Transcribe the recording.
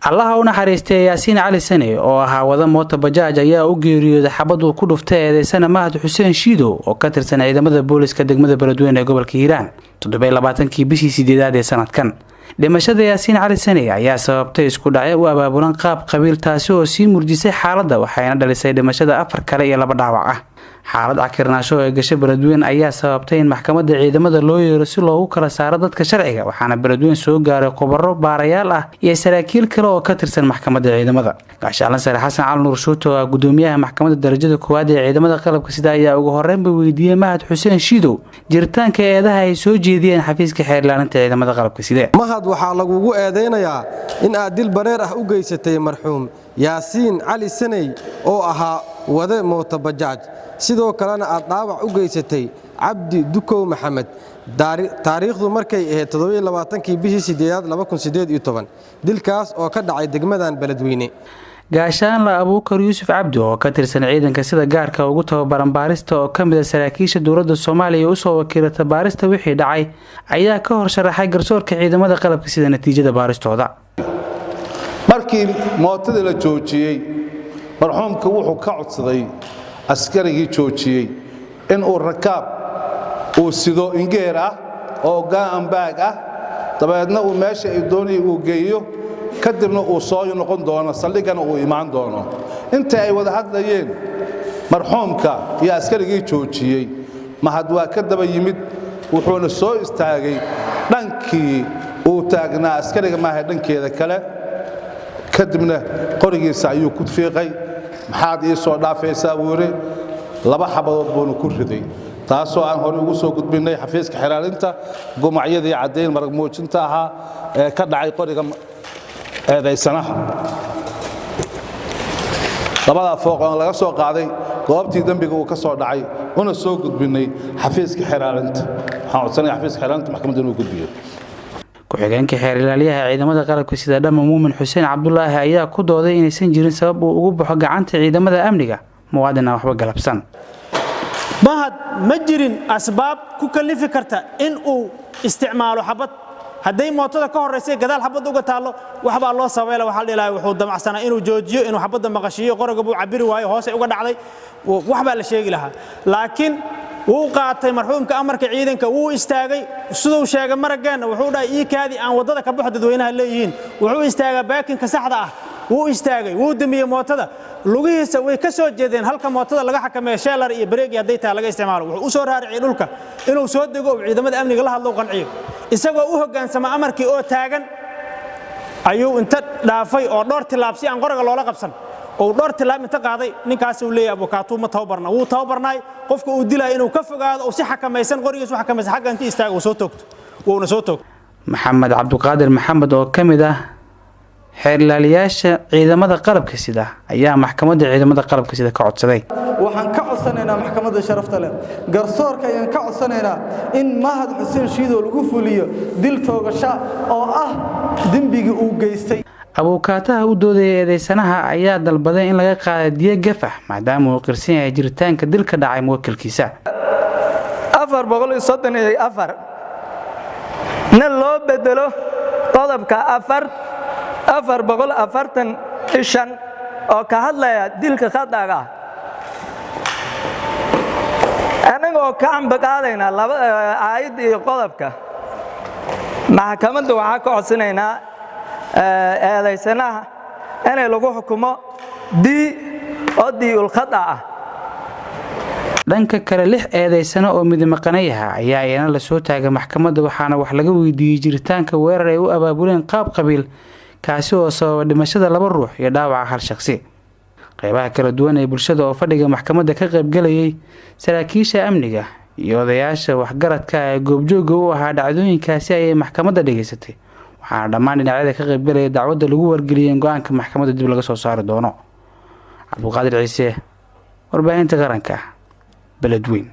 allaha u naxariistay yaasiin cali sane oo ahaa wada mooto bajaaj ayaa u geeriyooday xabad uu ku dhuftay eedeysana mahad xuseen shiidow oo ka tirsan ciidamada booliska degmada beledweyne ee gobolka hiiraan 27 bishii 8 ee sanadkan. dhimashada yaasiin cali sane ayaa sababtay isku dhacyo u abaabulan qaab qabiil taasi oo sii murjisay xaaladda waxayna dhalisay dhimashada 4 kale iyo 2 dhaawac ah. xaalad cakirnaasho ee gashay beledweyne ayaa sababtay in maxkamadda ciidamada loo yeero si loogu kala saaro dadka sharciga waxaana beledweyne soo gaaray khubaro baarayaal ah iyo saraakiil kale oo ka tirsan maxkamadda ciidamada. gaashaanle sare xasan cali nuur shuuto oo gudoomiyaha maxkamadda darajada koowaad ee ciidamada qalabka sida ayaa ugu horreynba weydiiyay mahad xuseen shiidow jiritaanka eedaha ay soo jeediyeen xafiiska xeer ilaalinta ciidamada qalabka sida. mahad waxaa lagugu eedeynayaa in aad dil bareer ah u geysatay marxuum yaasiin cali saney oo ahaa wade mooto bajaaj sidoo kalena aad dhaawac u geysatay cabdi dukow maxamed taariikhdu markay ahayd 27 bishii 8 2018 dilkaas oo ka dhacay degmadan beledweyne. gaashaanle abuukar yuusuf cabdi oo ka tirsan ciidanka sida gaarka ugu tababaran baarista oo ka mid ah saraakiisha dowladda Soomaaliya u soo wakiilata baarista wixii dhacay ayaa ka hor sharaxay garsoorka ciidamada qalabka sida natiijada baaristooda. markii mootada la joojiyay marxuumka wuxuu ka codsaday askarigii joojiyay in uu rakaab uu sido ingeer ah oo gaan baag ah dabeedna uu meesha ay doonay uu geeyo kadibna uu soo noqon doono saldhigana uu imaan doono. inta ay wada hadlayeen marxuumka iyo askarigii joojiyay mahad waa ka daba yimid wuxuuna soo istaagay dhankii uu taagnaa askariga maaha dhankeeda kale kadibna qorigiisa ayuu ku fiiqay maxaad ii soo dhaafaysaa buuri 2 xabadood buu ku riday taasoo aan hore ugu soo gudbinay xafiiska xiraalinta gumacyadii cadeyn marag muujinta ahaa ee ka dhacay qoriga eedeysanaha labada fooq oo laga soo qaaday goobtii dambiga uu ka soo dhacay una soo gudbinay xafiiska xiraalinta waxaan codsanay xafiiska xiraalinta maxkamadda inuu gudbiyo. ku-xigeenka xeer ilaaliyaha ciidamada qalabka sida dhama muumin xuseen cabdullaahi ayaa ku dooday inaysan jirin sabab uu ugu baxo gacanta ciidamada amniga muwaadin aan waxba galabsan. mahad ma jirin asbaab ku kalifi karta in uu isticmaalo xabad haday mootada ka horeysay gadaal xabad uga taalo waxba loo sameeyay waxa la ilaahay wuxuu damacsanaa inuu joojiyo inuu xabada maqashiyo qoriga buu cabiri waayo hoos ay uga dhacday waxba la sheegi lahaa laakiin wuu qaatay marxuumka amarka ciidanka wuu istaagay sidoo sheegay marageena wuxuu dhahay ii kaadi aan wadada ka baxo dadweynaha leeyihiin wuxuu istaagay baakinka saxda ah wuu istaagay wuu damiyay mootada lugihiisa way ka soo jeedeen halka mootada laga xakameeyo sheelar iyo bareegi haday taa laga isticmaalo wuxuu soo raaricay dhulka inuu soo dego ciidamada amniga la hadlo qanciyo isagoo u hogaansama amarkii oo taagan ayuu inta dhaafay oo dhowr tilaabsi aan qoriga loola qabsan oo dhowr tilaab inta qaaday ninkaas uu leeyahay abukaatu ma tababarna wuu tababarnay qofka uu dilay inuu ka fogaado oo si xakamaysan qorigiisu xakamaysan xagga inta istaago soo toogto wuuna soo toog. maxamed cabduqaadir maxamed oo kamid ah xeer ilaaliyaasha ciidamada qalabka sida ayaa maxkamadda ciidamada qalabka sida ka codsaday. waxaan ka codsanaynaa maxkamadda sharafta leh garsoorka ayaan ka codsanaynaa in mahad xuseen shiidow lagu fuliyo dil toogasho oo ah dambigii uu geystay. abuukaataha u doodaya eedeysanaha ayaa dalbaday in laga qaado diya gafax maadaama uu qirsan yahay jiritaanka dilka dhacay muwakkilkiisa. 434 na loo bedelo qodobka 445 oo ka hadlaya dilka khadaaga anagoo ka ambaqaadayna laba aayad iyo qodobka maxkamadda waxa ka codsanaynaa eedeysanaha inay lagu xukumo diul khada ah. dhanka kale 6 eedeysano oo midmaqanayaha ayaa ayana la soo taagay maxkamadda waxaana wax laga weydiiyay jiritaanka weerar ay u abaabuleen qaab qabiil kaasi oo sababa dhimashada 2 ruux iyo dhaawaca 1 shakhsi. qaybaha kala duwan ee bulshada oo fadhiga maxkamadda ka qayb galayay saraakiisha amniga iyo odayaasha waxgaradka ee goobjooga u ahaa dhacdooyinkaasi ayay maxkamadda dhageysatay waxaana dhammaan dhinacyada ka qayb galaya dacwadda lagu wargeliyay go'aanka maxkamadda dib laga soo saari doono. cabduqaadir ciise warbaahinta qaranka beledweyne.